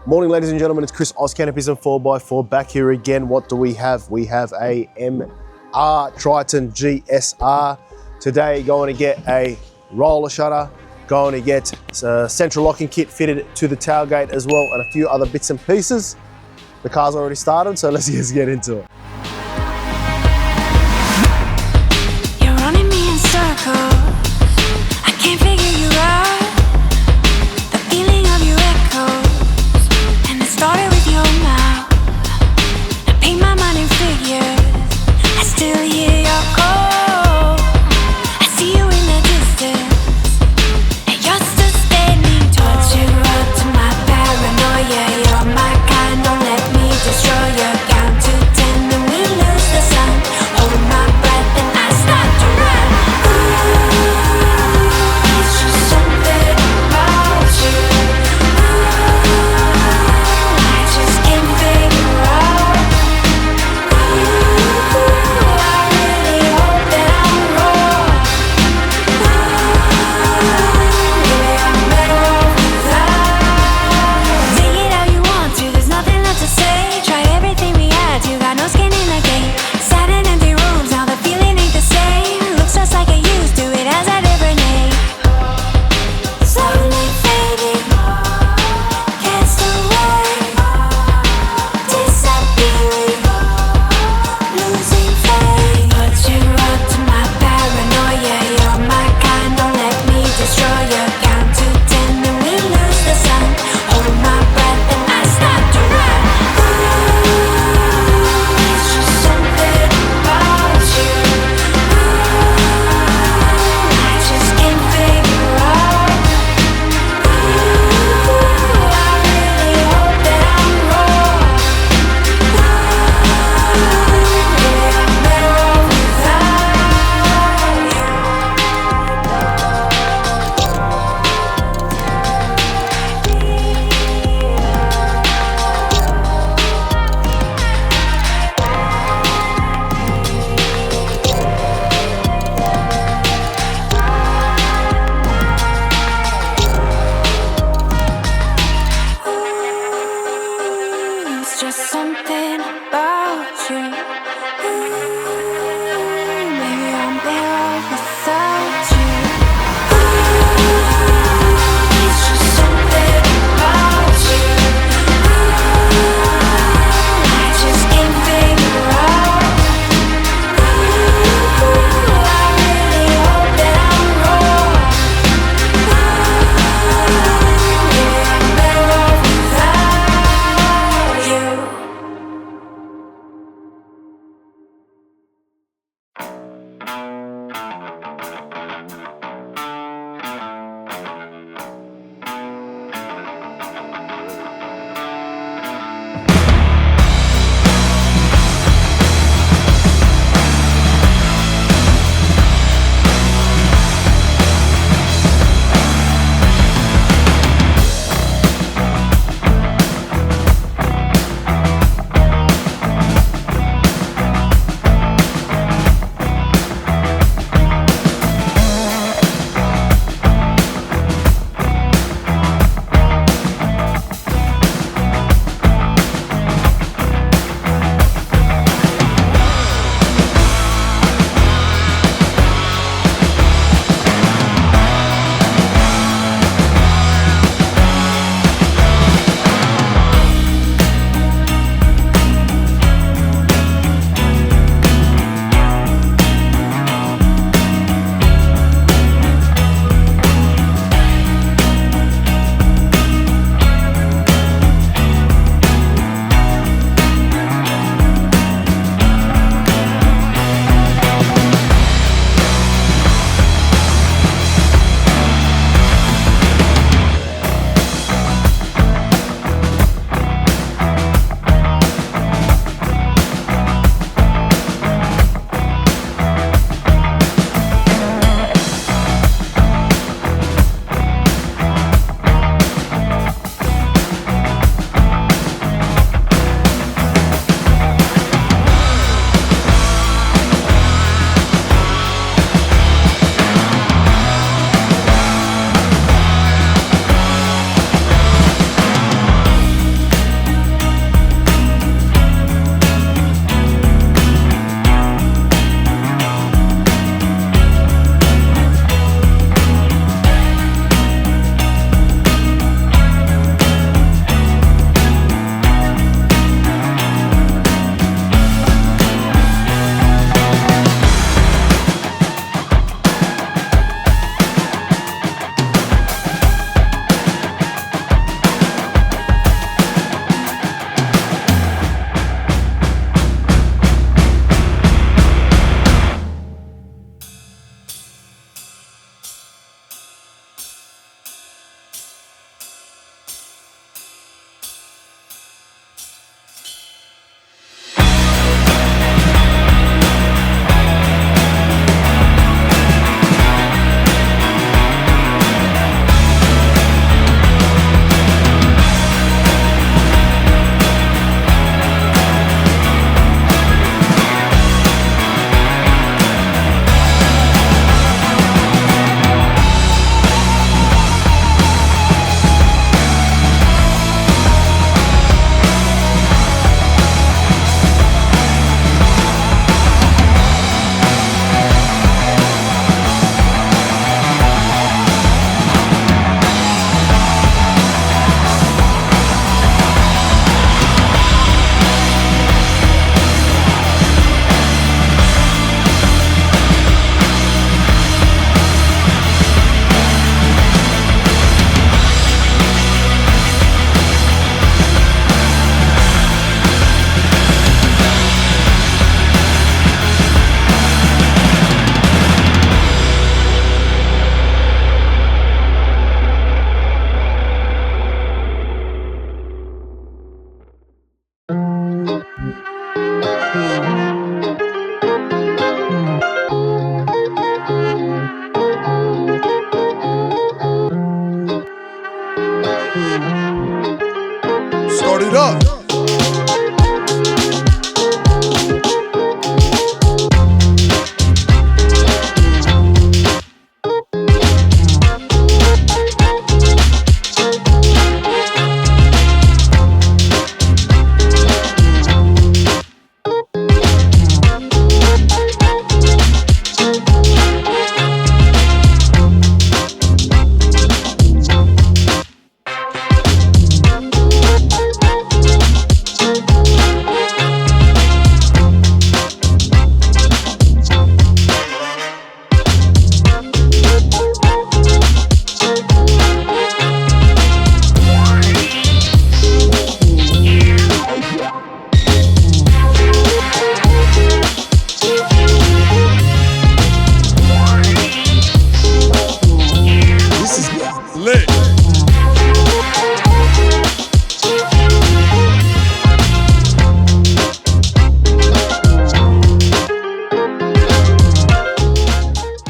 Morning, ladies and gentlemen, it's Chris, Oz Canopies and 4x4 back here again. What do we have? We have a MR Triton GSR. Today, going to get a roller shutter, going to get a central locking kit fitted to the tailgate as well, and a few other bits and pieces. The car's already started, so let's just get into it. You're running me in circles. I can't figure you out. The feeling of your echoes, and it started with your mouth. I paint my mind in figures. I still hear your call. I see you in the distance, and you're still standing tall. Put you up to my paranoia. You're my kind, don't let me destroy you. Count to 10 and we lose the sun. Hold my breath and I start to run. Ooh, it's just something about you. Ooh, I just can't figure out. Ooh, I really hope that I'm wrong. Ooh, maybe I'm better off without. Take it how you want to, there's nothing left to say. Tried everything we had, you got no skin in the game. Sat in empty rooms, now the feeling ain't the same. Looks just like it used to, it has a different name. Slowly fading, cast away, disappearing, losing faith. Put you up to my paranoia. You're my kind, don't let me destroy you. Count to 10 and we lose the sun. Hold my breath and I start to run. Ooh, it's just something about you. Ooh, I just can't figure out. Ooh, I really hope that I'm wrong. Ooh, maybe I'm better off without you. It's just something about you. Ooh, maybe I'm better off without you. Ooh, it's just something about you. Ooh, I just can't figure out. Ooh, I really hope that I'm wrong. Ooh, maybe I'm better off without you. it up.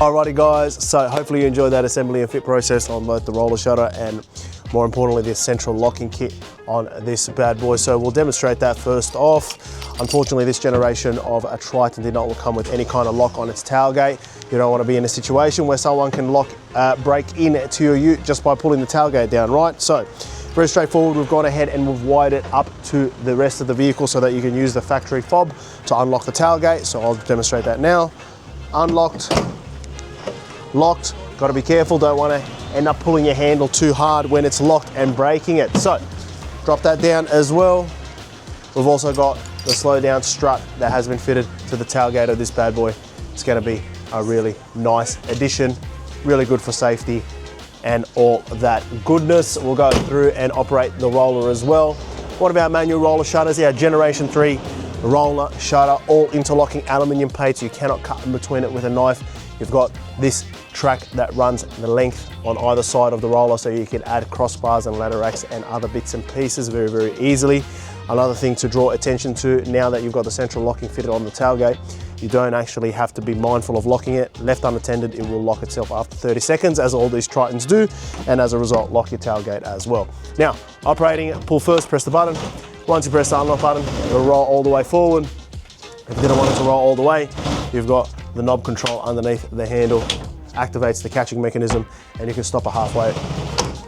Alrighty guys, so hopefully you enjoyed that assembly and fit process on both the roller shutter and more importantly the central locking kit on this bad boy. So we'll demonstrate that first off. Unfortunately this generation of a Triton did not come with any kind of lock on its tailgate. You don't want to be in a situation where someone can break into your ute just by pulling the tailgate down, right? So very straightforward, we've gone ahead and we've wired it up to the rest of the vehicle so that you can use the factory fob to unlock the tailgate. So I'll demonstrate that now. Unlocked. Locked, got to be careful, don't want to end up pulling your handle too hard when it's locked and breaking it. So, drop that down as well. We've also got the slow down strut that has been fitted to the tailgate of this bad boy. It's going to be a really nice addition, really good for safety and all that goodness. We'll go through and operate the roller as well. What about manual roller shutters? Yeah, Generation 3 roller shutter, all interlocking aluminium plates. You cannot cut in between it with a knife. You've got this track that runs the length on either side of the roller so you can add crossbars and ladder racks and other bits and pieces very, very easily. Another thing to draw attention to now that you've got the central locking fitted on the tailgate, you don't actually have to be mindful of locking it. Left unattended, it will lock itself after 30 seconds as all these Tritons do, and as a result, lock your tailgate as well. Now, operating it, pull first, press the button. Once you press the unlock button, it'll roll all the way forward. If you didn't want it to roll all the way, you've got the knob control underneath the handle, activates the catching mechanism, and you can stop it halfway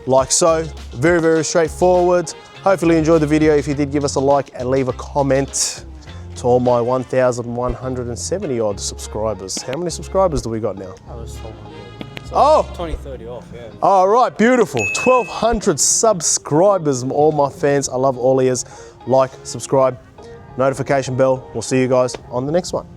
like so. Very, very straightforward. Hopefully you enjoyed the video. If you did, give us a like and leave a comment. To all my 1,170 odd subscribers. How many subscribers do we got now? I was told 100. So oh! 20, 30 off, yeah. All right, beautiful. 1,200 subscribers, all my fans. I love all ears. Like, subscribe, notification bell. We'll see you guys on the next one.